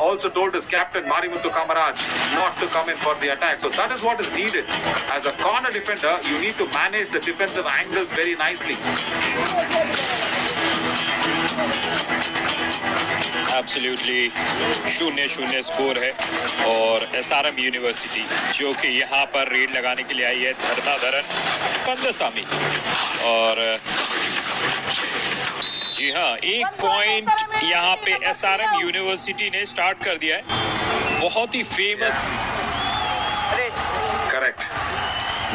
also told his captain Marimuthu Kamaraj not to come in for the attack. So that is what is needed. As a corner defender, you need to manage the defensive angles very nicely. Absolutely 0-0 score है और SRM university जो कि यहाँ पर red लगाने के लिए आई है धर्माधरन कंदसामी और जी हाँ, एक पॉइंट यहाँ पे एसआरएम यूनिवर्सिटी ने स्टार्ट कर दिया है। बहुत ही famous correct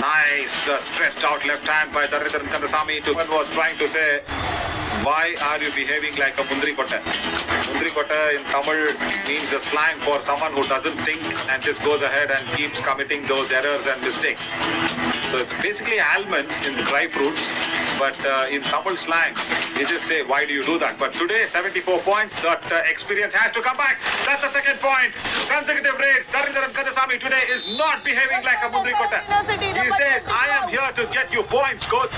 nice stretched out left hand by Dharanidharan Kandasamy. One was trying to say, why are you behaving like a Mundri Kotta? Mundri Kotta in Tamil means a slang for someone who doesn't think and just goes ahead and keeps committing those errors and mistakes. So it's basically almonds in the dry fruits, but in Tamil slang, they just say, why do you do that? But today, 74 points, that experience has to come back. That's the second point. Consecutive raids. Dharanidharan Kandasamy today is not behaving like a Mundri Kotta. He says, I am here to get you points, coach.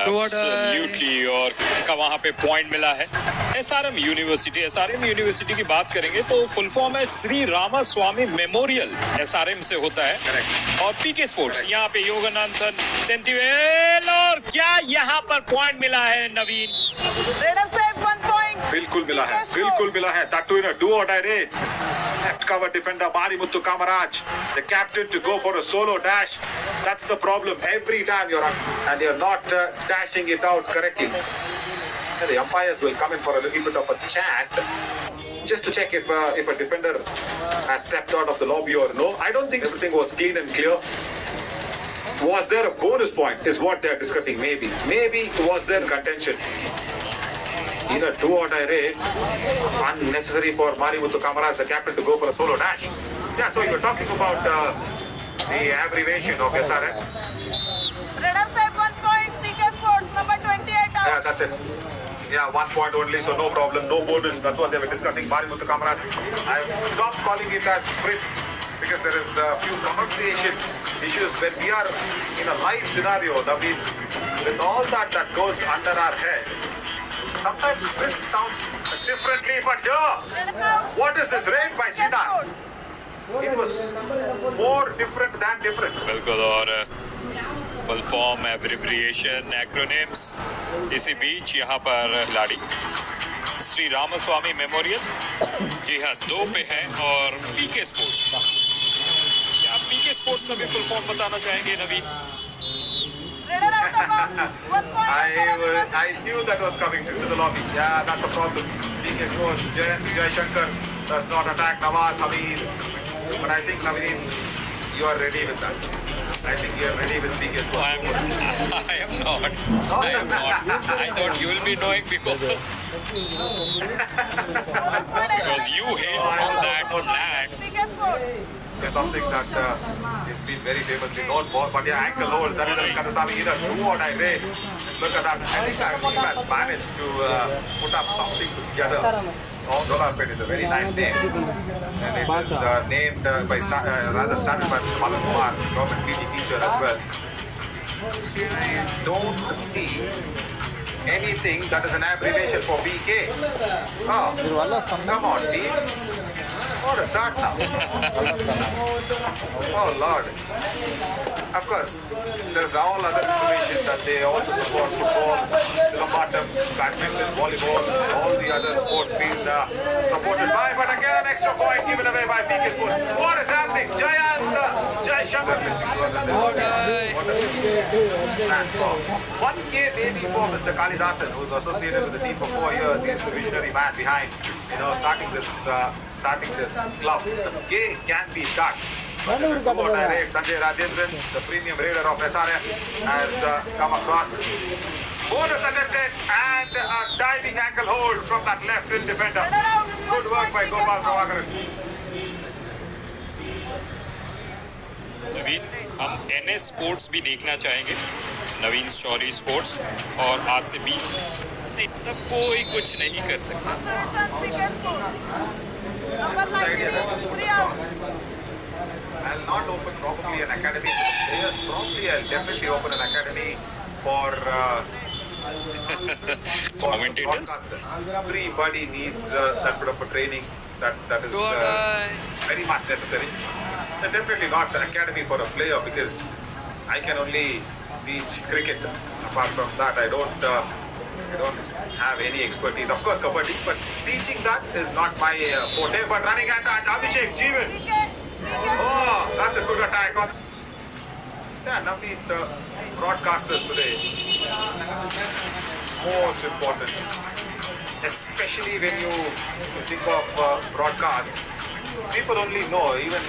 Absolutely और का वहाँ पे point मिला है SRM university की बात करेंगे तो फुल फॉर्म है श्री रामास्वामी मेमोरियल एसआरएम से होता है। करेक्ट। और पीके स्पोर्ट्स यहाँ पे योगानंदन सेंटिवेल और क्या यहाँ पर पॉइंट मिला है नवीन? बिल्कुल मिला है that too in a do or die raid. Left cover defender Marimuthu Kamaraj, the captain, to go for a solo dash. That's the problem every time you're not dashing it out correctly. And the umpires will come in for a little bit of a chat just to check if a defender has stepped out of the lobby or no. I don't think everything was clean and clear. Was there a bonus point is what they're discussing. Maybe was there contention in a do or die raid. Unnecessary for Marimuthu Kamaraj, the captain, to go for a solo dash. Yeah, so you're talking about the abbreviation of SRM. Red 1 point, PK Sports, number 28. Yeah, that's it. Yeah, 1 point only, so no problem, no bonus. That's what they were discussing. Marimuthu Kamaraj. I've stopped calling it as Frist because there is a few pronunciation issues when we are in a live scenario. I mean, with all that goes under our head, sometimes Frist sounds differently, but here, what is this raid by Sinan? It was more different than different. बिल्कुल और full form abbreviation acronyms इसी बीच यहाँ पर खिलाड़ी Shri Ramaswamy memorial जी हाँ 2 पे है और पीके स्पोर्ट्स क्या पीके स्पोर्ट्स का भी फुल फॉर्म बताना चाहेंगे नवीन? I knew that was coming to the lobby. Yeah, that's a problem. PK Sports, Jai Shankar does not attack Nawaz Hamid. But I think, Naveen, you are ready with that. I think you are ready with PK Sports. I am not. I thought you will be knowing because you hail from that land. It's something that is been very famously known for. But yeah, ankle hold, Dharanidharan Kandasamy either do or die raid. Look at that. I think our team has managed to put up something together. Zolarpet is a very nice name. And it is named by, started by Mr. Malan Kumar, government PT teacher as well. I don't see anything that is an abbreviation for BK. Oh, come on, team. What is that now? Oh, Lord. Of course, there's all other information that they also support football, Lambatam, badminton, volleyball, all the other sports being supported by. But again, an extra point given away by PK Sports. What is happening? Jai Shankar listening to us. What stands for 1K maybe for Mr. Kalidasan, who's associated with the team for 4 years. He's the visionary man behind, starting this club. The K can be cut. Sanjay Rajendran, the premium raider of SRM, has come across. Bonus attempted and a diving ankle hold from that left-wing defender. Good work by Gopal Prabhakaran. नवीन, हम NS sports भी देखना चाहेंगे, नवीन Shauri sports, और आज से 20 नहीं तब कोई कुछ नहीं कर सकता। I'll not open probably an academy. Yes, probably I'll definitely open an academy for Commentators? Broadcasters. Everybody needs that bit of a training. That is very much necessary. And definitely not an academy for a player, because I can only teach cricket. Apart from that, I don't have any expertise. Of course, kabaddi, but teaching that is not my forte. But running at Abhishek Jeevan. Oh, that's a good attack on. Yeah, Navneet, the broadcasters today, most important, especially when you think of broadcast. People only know, even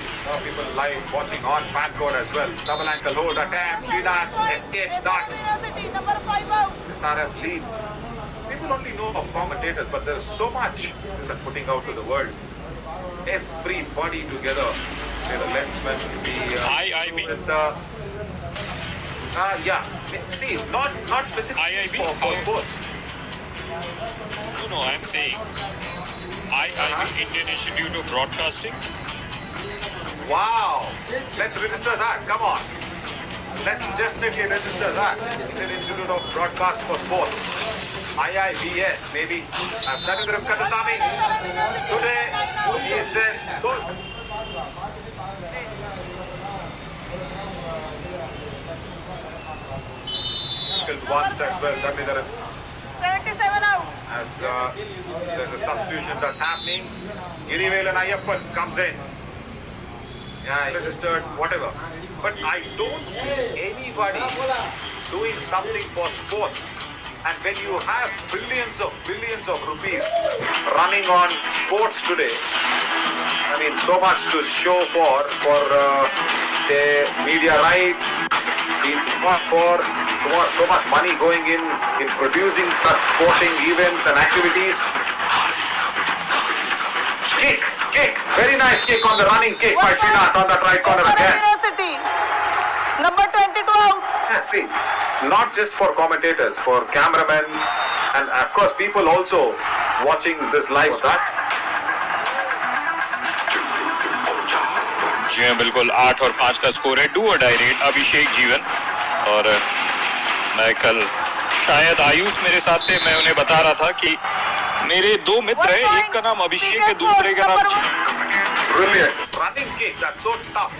people live watching on fan code as well. Double ankle hold attempt, Srinath escapes that. University, number 5 out. SRF leads. People only know of commentators, but there's so much this are putting out to the world. Everybody together, say the lensman, the IIB. with yeah. See, not specific IIB? for sports. No, I'm saying IIB, Indian Institute of Broadcasting. Wow. Let's register that. Come on. Let's definitely register that. Indian Institute of Broadcast for Sports. IIBS, maybe. Narendra Kandasamy. Today, he said, good. Killed once as well. Narendra, 77 out. as there's a substitution that's happening. Girivelan Ayyappan comes in. Yeah, registered, whatever. But I don't see anybody doing something for sports. And when you have billions of rupees running on sports today, I mean, so much to show for the media rights, so much money going in producing such sporting events and activities. Kick, very nice kick on the running kick by Srinath on that right corner again. University, number 22 out. Yeah, see, not just for commentators, for cameramen, and of course people also watching this live. जी हाँ, बिल्कुल 8 और 5 का score है. Do और die rate अभिषेक जीवन. और मैं कल शायद आयुष मेरे साथ थे, मैं उन्हें बता रहा था कि मेरे दो मित्र हैं, एक का नाम अभिषेक है, दूसरे का नाम Brilliant running kick, that's so tough.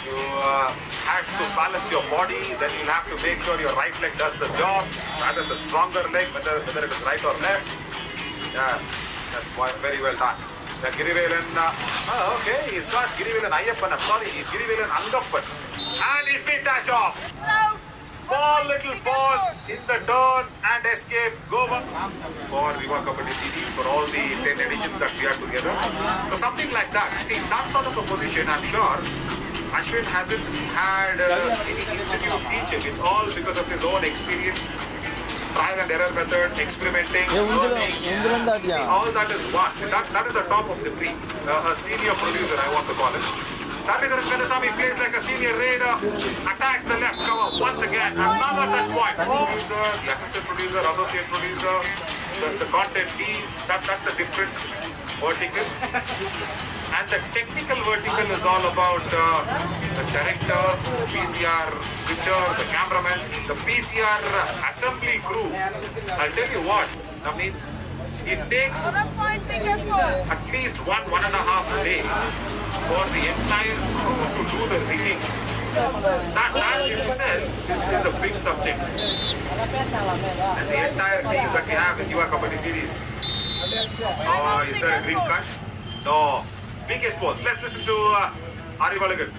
You have to balance your body, then you'll have to make sure your right leg does the job, rather the stronger leg, whether it is right or left. Yeah, that's very well done. Girivelan, okay, he's got Girivelan Ayyappan, I'm sorry, he's Girivelan Angappan. And he's been dashed off. Small little pause in the turn and escape. Go back for Viva Kabaddi series for all the 10 editions that we are together. So something like that. See, that sort of a position, I'm sure Ashwin hasn't had any institute teaching. It's all because of his own experience, trial and error method, experimenting, learning. See, all that is what. See, that is the top of the tree. A senior producer, I want to call it. Narendra Kandasamy plays like a senior raider, attacks the left cover once again. Another touch point. Producer, the assistant producer, associate producer, the content team, that's a different vertical. And the technical vertical is all about the director, the PCR switcher, the cameraman, the PCR assembly crew. I'll tell you what, I mean, it takes at least 1.5 days for the entire crew to do the rigging. That itself is a big subject. And the entire team that we have in Yuva Kabaddi series. Oh, is there a green cut? No. PK Sports. Let's listen to Ari Valagan.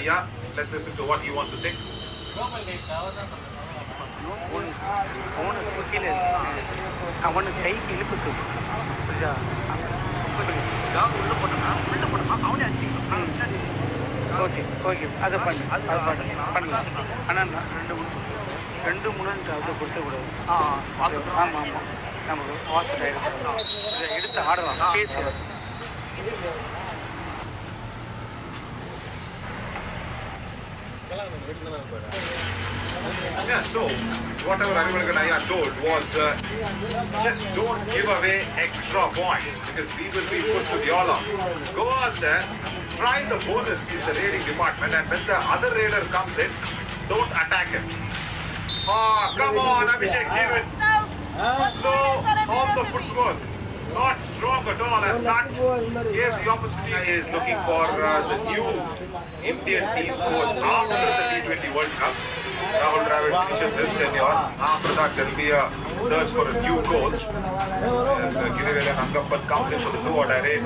Yeah, let's listen to what he wants to say. அவனு கைக்கு இழுப்பு சொல்லு புரியுதா அவனே அடிச்சு okay okay அதை பண்ணு அது பண்ணலாம் ஆனால் ரெண்டு மூணு அதை கொடுத்தக்கூடாது ஆமாம் ஆமாம் நமக்கு வாசல் எடுத்து ஆடலாம் பேசி Yeah, so whatever Arivalganaya told was just don't give away extra points because we will be put to the all out. Go out there, try the bonus in the raiding department, and when the other raider comes in, don't attack him. Oh, come on, Abhishek Jeevan. Slow on the footwork. Not strong at all, and that gives the opportunity. He is looking for the new Indian team coach after the T20 World Cup. Rahul Dravid finishes his tenure. After that, there will be a search for a new coach. As Girivelan Angampan comes in for the two-order raid.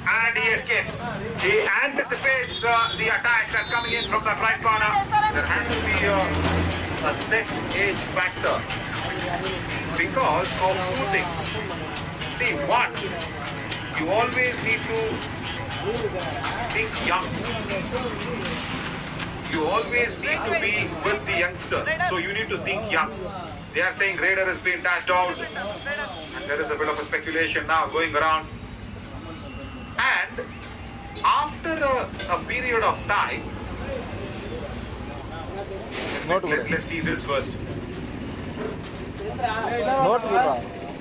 And he escapes. He anticipates the attack that's coming in from that right corner. There has to be a set age factor because of two things. See, one, you always need to think young. You always need to be with the youngsters. So you need to think young. They are saying Raider has been dashed out. And there is a bit of a speculation now going around. And after a period of time, let's see this first.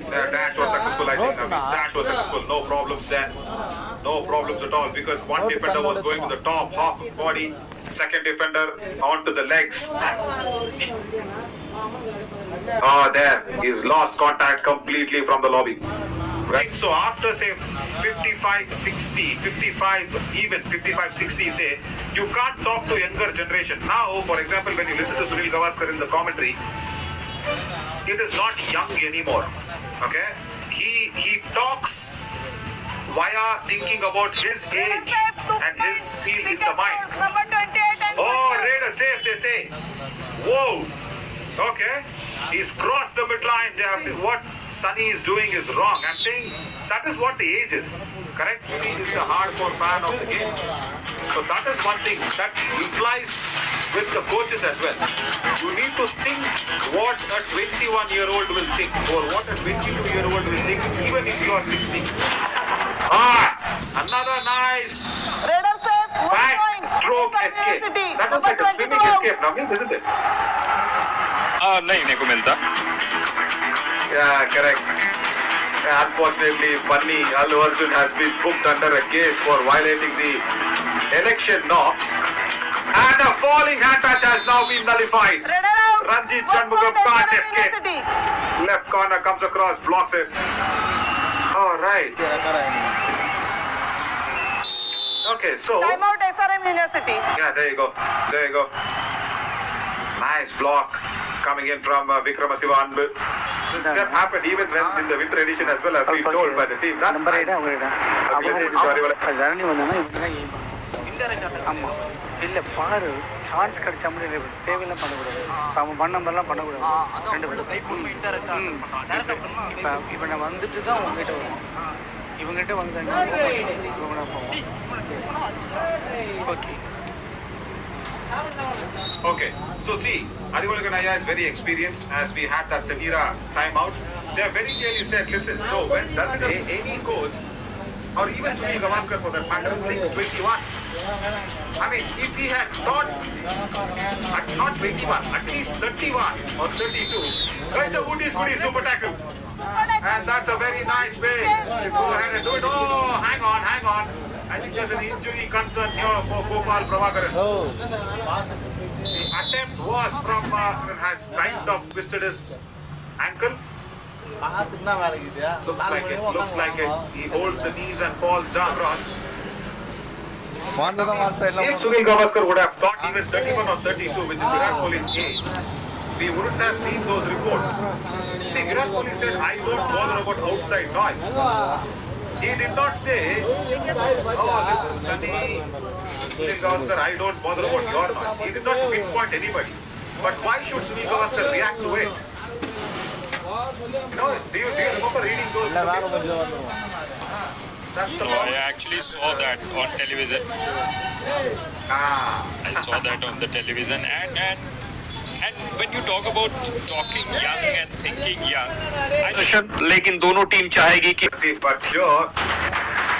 The dash was successful, I think. Dash was successful. No problems there. No problems at all because one defender was going to the top half of the body. Second defender onto the legs. Oh, there. He's lost contact completely from the lobby. Right. So after say 55-60, 55-60 say, you can't talk to younger generation. Now, for example, when you listen to Sunil Gavaskar in the commentary, it is not young anymore. Okay? He talks via thinking about his age and his speed in the mind. Oh, Raider safe, they say. Whoa. Okay. He's crossed the midline. What Sunny is doing is wrong. I'm saying that is what the age is. Correct? Sunny is the hardcore fan of the game. So that is one thing that implies with the coaches as well. You need to think what a 21-year-old will think or what a 22-year-old will think even if you are 60. Another nice back stroke escape. That was like a swimming escape, Navneet, isn't it? नहीं मेरे को मिलता. Yeah, correct. Unfortunately, Panni Allu Arjun has been booked under a case for violating the election norms. And a falling hand touch has now been nullified. Ranjit Shanmugam can't escape. Left corner comes across, blocks it. All right. Okay, so. Timeout SRM University. Yeah, there you go. There you go. Nice block coming in from Vikramasiva Anbu. This step happened even when in the winter edition as well. I've been told by the team. That's nice. இல்லை பாரு chance கிடைச்சா முடியல தேவையெல்லாம் பண்ணக்கூடாது அவன் பண்ண மாதிரிலாம் பண்ணக்கூடாது ரெண்டு பேரும் இப்போ நான் வந்துட்டு தான் உங்ககிட்ட வருவோம் இவங்ககிட்ட வந்தாங்க இவங்க போவோம் okay. Okay, so see, Arival Ganaya is very experienced as we had that Tanira timeout. They have very clearly said, listen, so when any coach or even Sunil Gavaskar for that matter thinks 21. I mean, if he had thought not 21, at least 31 or 32, that's a Woody Goody super tackle. And that's a very nice way to go ahead and do it. Oh, hang on. I think there's an injury concern here for Gopal Prabhakaran. The attempt was from, has kind of twisted his ankle. Looks like it. He holds the knees and falls down across. If Sunil Gavaskar would have thought even 31 or 32, which is Virat Kohli's age, we wouldn't have seen those reports. See, Virat Kohli said, I don't bother about outside noise. He did not say, oh, listen, Sunil Gavaskar, I don't bother about your noise. He did not pinpoint anybody. But why should Sunil Gavaskar react to it? No, do you remember reading those? That's the No, I actually saw that on television. I saw that on the television. And when you talk about talking young and thinking young, लेकिन दोनों team चाहेगी कि but here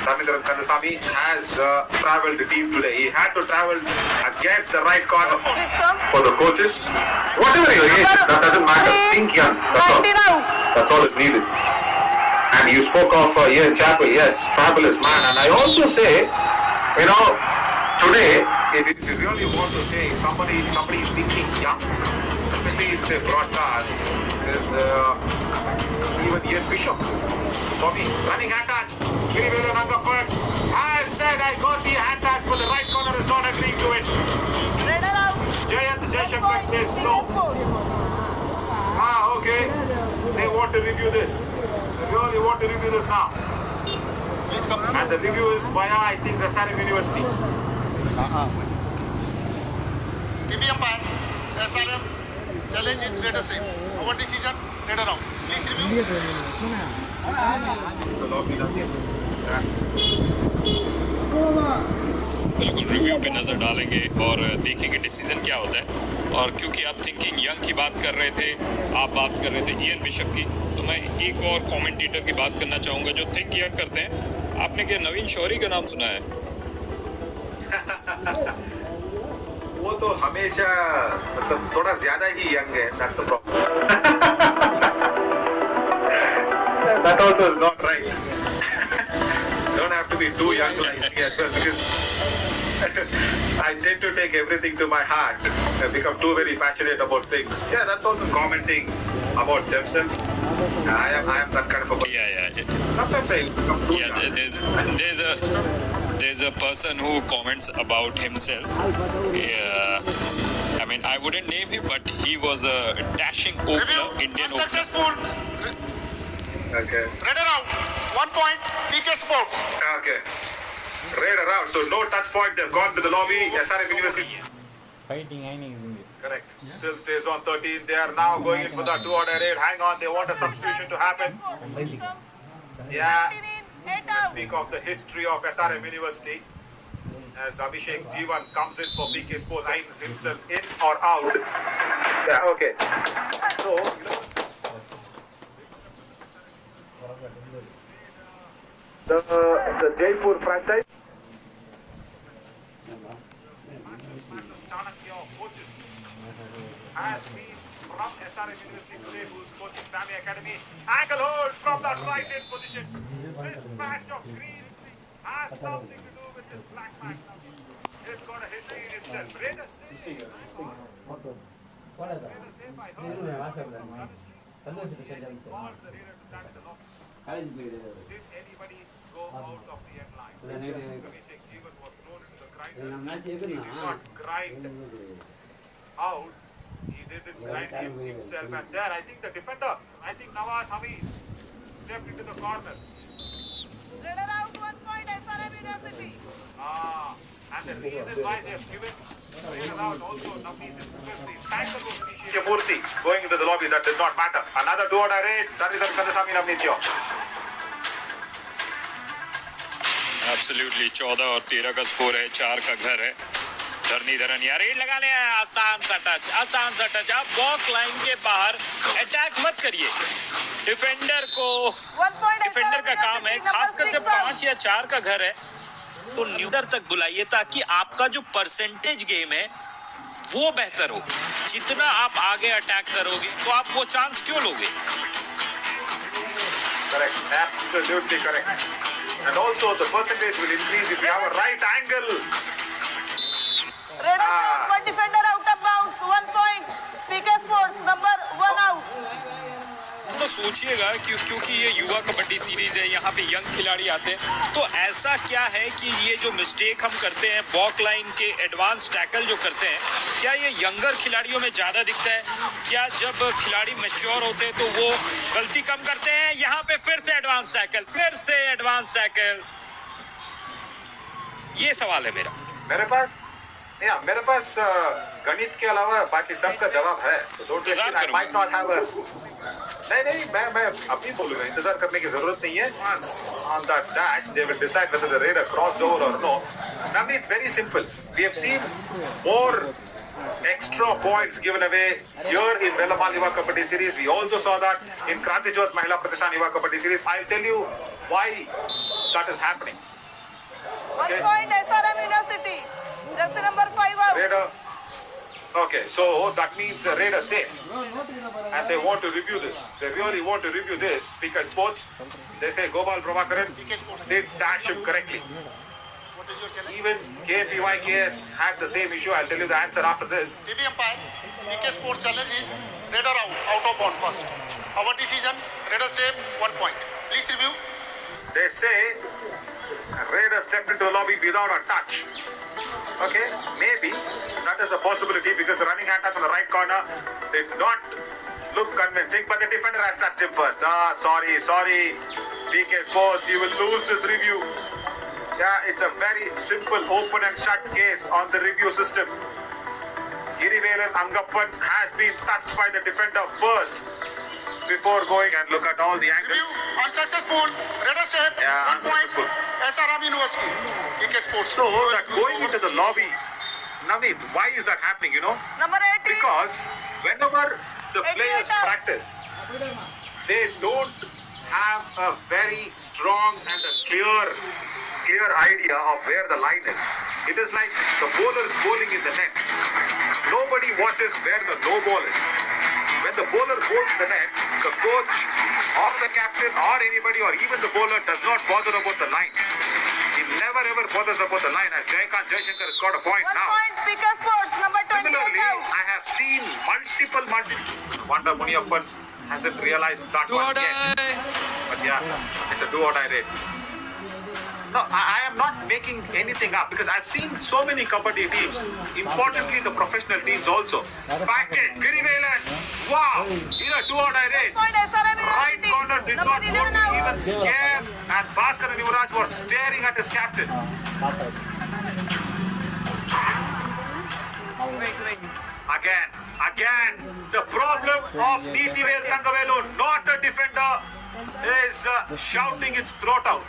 Ramendran Kandasamy has travelled the team today. He had to travel against the right corner for the coaches. Whatever your age, that doesn't matter. Think young. That's all is needed. And you spoke of Ian Chappell. Yes, fabulous man. And I also say, today, if you really want to say somebody is thinking young, especially speeds broadcast is even Ian Bishop. Tommy running hand touch. Gilville Nangapur. I said I got the hand touch, but the right corner is not agreeing to it. Raider out. Jayant Jaishankar says no. Okay. They want to review this. They really want to review this now. And the review is via, I think, the Sarim University. TV umpire, SRM, challenge is Raider safe. Our decision, Raider out. Please review. बिल्कुल review पे नज़र डालेंगे और देखेंगे decision क्या होता है। और क्योंकि आप थिंकिंग यंग की बात कर रहे थे, आप बात कर रहे थे इयन बिशप की, तो मैं एक और कमेंटेटर की बात करना चाहूँगा जो थिंक यंग करते हैं। आपने क्या नवीन शौरी का नाम सुना है? वो तो हमेशा मतलब थोड़ा ज्यादा ही यंग है, that's the problem. That also is not right. Don't have to be too young like me as well, because I tend to take everything to my heart and become too very passionate about things. Yeah, that's also commenting about themselves. I am that kind of a person. Yeah. Sometimes I become too Yeah, young. there's a person who comments about himself. I mean, I wouldn't name him, but he was a dashing opener, Indian opener. Unsuccessful. Okay. Raider out. 1 point. PK Sports. Okay. Raider out. So no touch point. They've gone to the lobby. SRM University. Correct. Still stays on 13. They are now going in for the 2-order raid. Hang on. They want a substitution to happen. Yeah. Let's speak of the history of SRM University. As Abhishek Jeevan comes in for PK Sports, finds himself in or out. Yeah, okay. So, the Jaipur franchise. Massive Chanakya of coaches has been from SRM University today, who's coaching Sami Academy. Ankle hold from that right in position. This patch of green has something to do with this black patch. It's got a history in itself. Raider safe. Raider safe, I heard. Called the Raider to stand in the lock. Did anybody go out of the end line? Abhishek Jeevan was thrown into the grinder. He did not grind out. He didn't grind himself. And there, I think the defender, Nawaz Hamid, stepped into the corner. Raider out. 1 point. SRM University. And the reason why they have given Raider out also, Navneet, is because the tackle was initiated. Murthy going into the lobby, that did not matter. Another 2-order raid. Dharidhar Kandasamy Navneet here. Absolutely 14 और 13 का score है, 4 का घर है। धरणीधरन यार red लगा ले, आसान सा टच। आप वॉक लाइन के बाहर अटैक मत करिए। डिफेंडर का काम है, खासकर जब 5 या 4 का घर है, तो न्यूटर तक बुलाइए ताकि आपका जो परसेंटेज गेम है वो बेहतर हो। जितना आप आगे अटैक करोगे तो आप वो चांस क्यों लोगे? Correct, absolutely correct. And also the percentage will increase if you have a right angle. Raider out. 1 defender out of bounds. 1 point. PK Sports number 1 out. तो सोचिएगा क्योंकि ये युवा कबड्डी सीरीज है, यहाँ पे यंग खिलाड़ी आते हैं, तो ऐसा क्या है कि ये जो मिस्टेक हम करते हैं वॉक लाइन के एडवांस टैकल जो करते हैं, क्या ये यंगर खिलाड़ियों में ज़्यादा दिखता है? क्या जब खिलाड़ी मैच्योर होते हैं तो वो गलती कम करते हैं? यहाँ पे फिर से एडवांस टैकल, ये सवाल है मेरा। मेरे पास गणित के अलावा बाकी सबका जवाब है। नहीं, मैं अभी बोलूंगा, इंतजार करने की जरूरत नहीं है। On that dash, they will decide whether the raider crossed over or no. Navneet, very simple. We have seen more extra points given away here in Velamal Yuva Kabaddi Series. We also saw that in Krantijot Mahila Pratishthan Yuva Kabaddi Series. I'll tell you why that is happening. 1 point. SRM University. Jersey number 5 out. Raider. Okay, so that means Raider safe. And they want to review this. They really want to review this because Sports, they say Gopal Prabhakaran did dash him correctly. What is your challenge? Even KPYKS had the same issue. I'll tell you the answer after this. TV umpire. PK Sports challenge is Raider out of bound first. Our decision, Raider save 1 point. Please review. They say Raider stepped into the lobby without a touch. Okay, maybe that is a possibility because the running hand touch on the right corner did not look convincing, but the defender has touched him first. Sorry. PK Sports, you will lose this review. Yeah, it's a very simple open and shut case on the review system. Girivelan Angappan has been touched by the defender first before going and look at all the angles. Review unsuccessful. Raider save Yeah, 1 point. unsuccessful. SRM University. PK Sports. So that going into the lobby, Navneet, why is that happening, you know? Number 18. Because whenever the players 88. practice, they don't have a very strong and a clear idea of where the line is. It is like the bowler is bowling in the net. Nobody watches where the no ball is. When the bowler bowls the nets, the coach or the captain or anybody or even the bowler does not bother about the line. He never ever bothers about the line, as Jaykant Jaishankar has got a point 1 now. point, PK Sports, number 28 Similarly, out. I have seen multiple. Wanda Muniappan hasn't realized that one yet. But yeah, it's a do or die raid. No, I am not making anything up because I've seen so many Kabaddi teams, importantly the professional teams also. Packet, Girivelan, wow, in a do or die raid. Point, SRM Right University. corner did Number not 11 want to out. even scare, and Bhaskar and Yuvraj were staring at his captain. Again, the problem of Neethivel Thangavelu, not a defender, is shouting its throat out.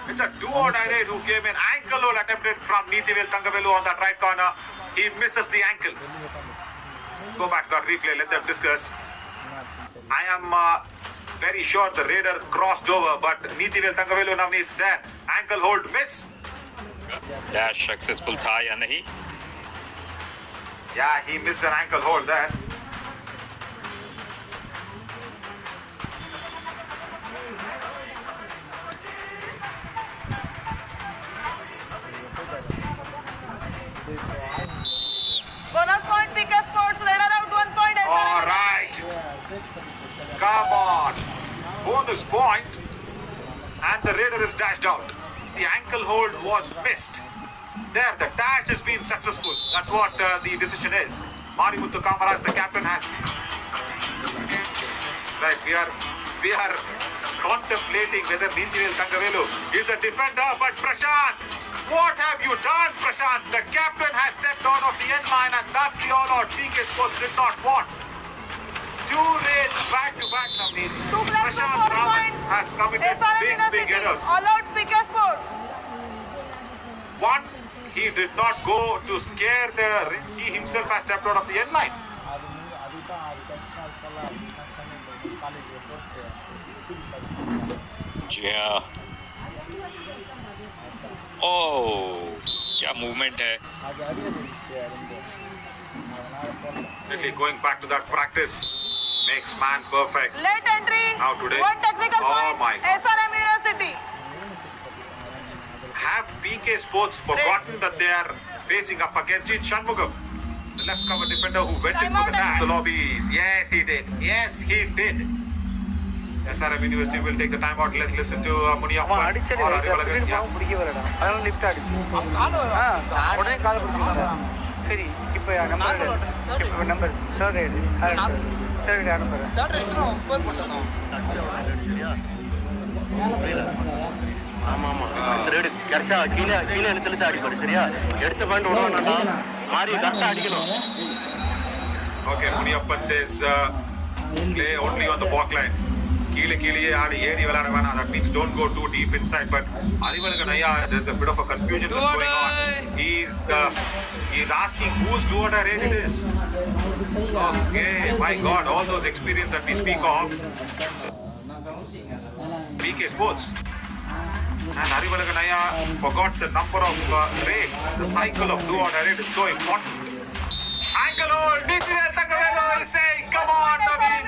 It's a do or die raid who came in. Ankle hold attempted from Neethivel Thangavelu on that right corner. He misses the ankle. Let's go back to that replay. Let them discuss. I am very sure the raider crossed over, but Neethivel Thangavelu now is there. Ankle hold miss. Dash successful था या नहीं? Yeah, he missed an ankle hold there. Bonus point, PK Sports, Raider out 1 point. All right. Come on. Bonus point. And the raider is dashed out. The ankle hold was missed. There, the dash has been successful. That's what the decision is. Marimuthu Kamaraz, the captain, has. Right, we are contemplating whether Neethivel Thangavelu is a defender, but Prashant, what have you done, Prashant? The captain has stepped out of the end line, and that's the all-out PK Sports did not want. 2 raids back-to-back, Navneet. 2 plus 2, Prashant 4 Raman points. has committed SRM big University, errors. all out PK Sports. One, he did not go to scare he himself has stepped out of the end line. जी हाँ. ओह, क्या movement है. Really going back to that practice makes man perfect. Late entry. Now today. 1 technical Oh point. my God. SRM University. Have PK Sports forgotten that they are facing up against Shanmugam, the left cover defender who went in for the dash? The lobbies. Yes, he did. SRM University will take the timeout. Let's listen to அவன் Muniappan. அடிச்சடி or திடீர்னு Arivalagan. Yeah. போகவும் பிடிக்க வரடா அதனால lift அடிச்சு உடனே காலை பிடிச்சிருந்தேன். சரி இப்போ நம்பர் இப்போ நம்பர் தேர்ட் ரைடு நம்பர் ஆமாம் அடுத்த ரேடு கிடைச்சா கீழே இழுத்து அடிப்பாரு சரியா எடுத்த பாயிண்ட் விடணும்னா மாறி கரெக்டாக அடிக்கணும். Okay, Muniappan says play only on the walk line. Keele ஆடி ஏறி விளையாட வேணாம். That means don't go too deep inside. But Arivalagan Ayya, there's a bit of a confusion that's going on. He's asking whose do or die raid it is. Okay, my God, all those experience that we speak of. PK Sports. And Arivalagan Ayya forgot the number of raids. The cycle of do or die raid is so important. Ankle hold, Neethivel Thangavelu is saying, come on, Naveen.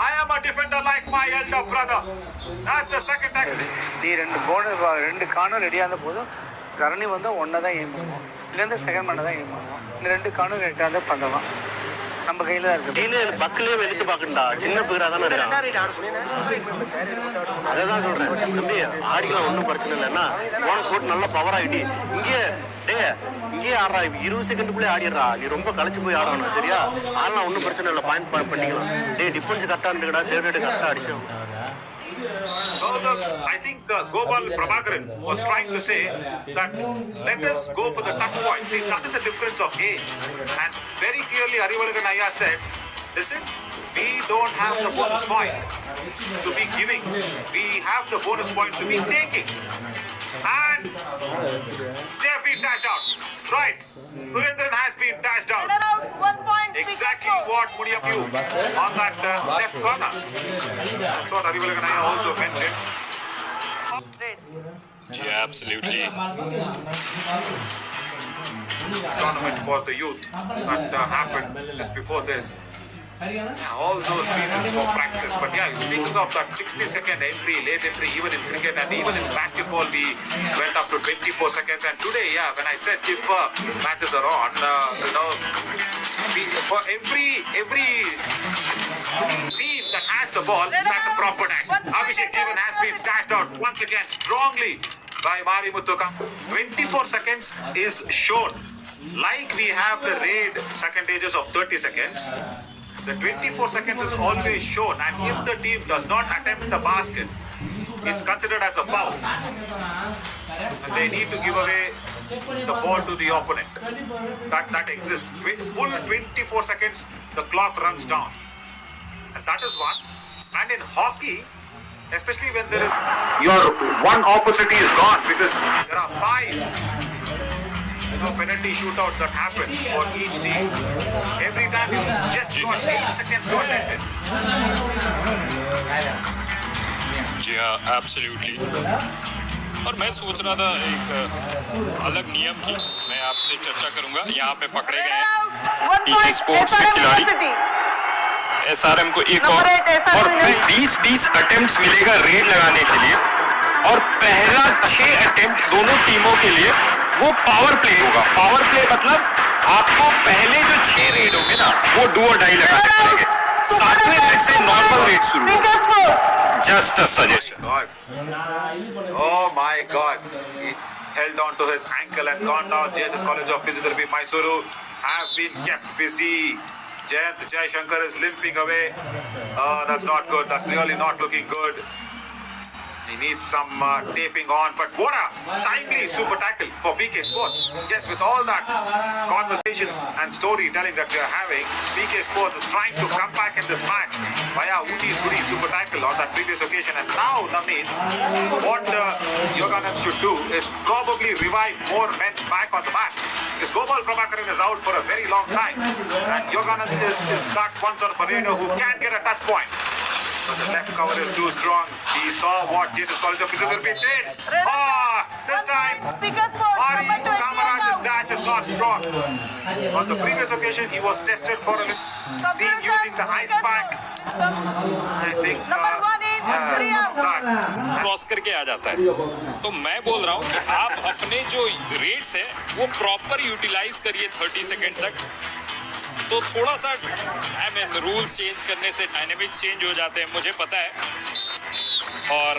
I am a defender like my elder brother. That's the second tackle. நீ 2 காணும் ரெடியாக இருந்த போதும் கரணி வந்து ஒன்றை தான் aim பண்ணுவோம் இல்லைன்னா செகண்ட் பண்ண தான் எய்ம் பண்ணுவோம். இந்த 2 காணும் ரெட்டாக தான் பண்ணலாம். நம்ம கையில் தான் இருக்குது. கீழே பக்கிலே வெளுத்து பார்க்கண்டா, சின்ன பிகரா தானே இருக்கான். அதை தான் சொல்றேன் தம்பி, ஆடிக்கலாம் ஒன்றும் பிரச்சனை இல்லைன்னா போனஸ் போட்டு நல்லா பவர் ஆகிட்டு இங்கேயே ஆடுறா. 20 செகண்டுக்குள்ளே ஆடிடுறா. நீ ரொம்ப களைச்சு போய் ஆடணும் சரியா? ஆடலாம் ஒன்றும் பிரச்சனை இல்லை, பாயிண்ட் பண்ணிக்கலாம். டிஃபென்ஸ் கரெக்டாக இருந்துக்கடா, தேர்ட் ரேட்டு கரெக்டாக அடிச்சோம். So I think Gopal Prabhakaran was trying to say that let us go for the touch point. See, that is a difference of age. And very clearly Arivalagan Ayya said, listen, we don't have the bonus point to be giving. We have the bonus point to be taking. And they have been dashed out. Right. Surendran has been dashed out. Raider out, 1 point. Exactly what Mudiyapu on that left corner. That's what Arivalagan Ayya also mentioned. Yeah, absolutely. Tournament for the youth that happened just before this. Yeah, all those reasons for practice. But yeah, speaking of that 60-second entry, late entry, even in cricket and even in basketball, we went up to 24 seconds. And today, yeah, when I said if matches are on, for every team that has the ball, that's a proper dash. Abhishek Jeevan has been dashed out once again strongly by Marimuthu. 24 seconds is shown. Like we have the raid secondages of 30 seconds, the 24 seconds is always shown, and if the team does not attempt the basket, it's considered as a foul. And they need to give away the ball to the opponent. That exists. Full 24 seconds, the clock runs down. And that is one. And in hockey, especially when there is your one opportunity is gone because there are 5 penalty shootouts that happen for each team. Every time you just got 8 seconds to attempt it. Yeah, absolutely. और मैं सोच रहा था एक अलग नियम की मैं आपसे चर्चा करूंगा. यहाँ पे पकड़े गए हैं point. स्पोर्ट्स के खिलाड़ी SRM को एक और 20 अटेम्प्ट्स मिलेगा रेड लगाने के लिए और पहला 6 अटेम्प्ट दोनों टीमों के लिए वो पावर प्ले होगा. पावर प्ले मतलब आपको पहले जो 6 रेड होंगे ना वो डू और डाई लगाने पड़ेंगे. 7वें रेड से नॉर्मल रेड शुरू होगा. Just a suggestion. Oh my God. He held on to his ankle and gone down. JSS College of Physiotherapy, Mysuru have been kept busy. Jayant Jaishankar is limping away. Oh, that's not good. That's really not looking good. He needs some taping on. But what a timely super tackle for PK Sports. Yes, with all that conversations and storytelling that we are having, PK Sports is trying to come back in this match via Uti's goody super tackle on that previous occasion. And now, Navneet, what Yoganand should do is probably revive more men back on the mat. Because Gopal Prabhakaran is out for a very long time. And Yoganand is that one sort of a raider who can get a touch point. But the left cover is too strong. He saw what JSS College of Physiotherapy did. This time, Mari Kamaraj's dash is not strong. On the previous occasion, he was tested for a team using the ice pack. I think cross करके आ जाता है. तो मैं बोल रहा हूँ कि आप अपने जो रेट्स है वो प्रॉपर यूटिलाइज करिए 30 सेकंड तक. तो थोड़ा सा रूल्स चेंज करने से डायनेमिक्स चेंज हो जाते हैं, मुझे पता है. और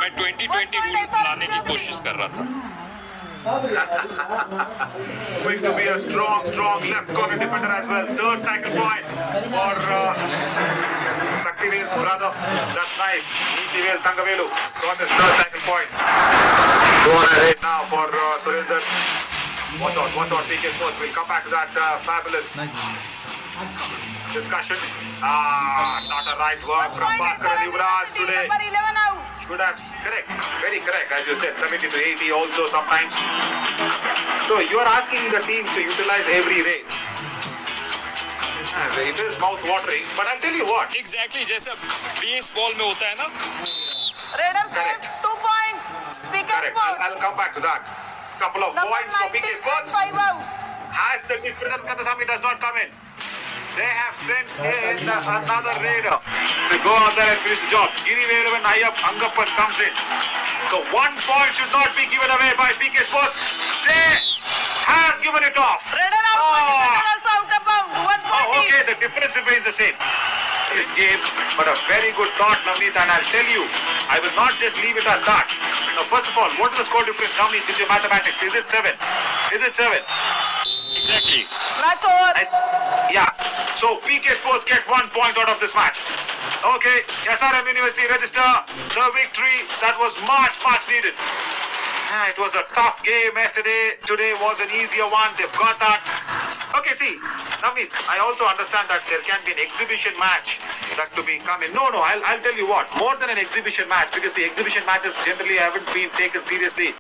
मैं 2020 रूल लाने की कोशिश कर रहा था. Going to be a strong left corner defender as well. Third tackle point for Saktivel's brother. That's nice. Nitivel Tangavelu got his third tackle point. Go on ahead now for Surendran. Watch out, PK Sports. We'll come back to that fabulous discussion. Not a right work from Bhaskar and Yuvraj today. Number 11 out. Should have, correct, very correct, as you said, 70 to 80 also sometimes. So you are asking the teams to utilize every raid. It is mouth-watering, but I'll tell you what. Exactly, जैसे baseball में होता है ना. Raider Correct. 2 points. PK Correct, Sports. I'll come back to that. Couple of Number points for PK 19 Sports. 5 out. As the midfielder Kandasamy does not come in. They have sent in another raider to go out there and finish the job. Giri Velavan Ayyap Angappan comes in. So 1 point should not be given away by PK Sports. They have given it off. Raider out. Also out of bounds. 1 point. okay, the difference remains the same. This game, but a very good thought, Navneet, and I'll tell you, I will not just leave it at that. Now, first of all, what is the score difference, Navneet, in your mathematics? Is it 7? Is it 7? Exactly. Match over. Yeah. So PK Sports get 1 point out of this match. Okay, SRM University register the victory that was much needed. It was a tough game yesterday. Today was an easier one. They've got that. Okay, see, Navneet, I also understand that there can be an exhibition match that to be coming. No, I'll tell you what. More than an exhibition match, because the exhibition matches generally haven't been taken seriously.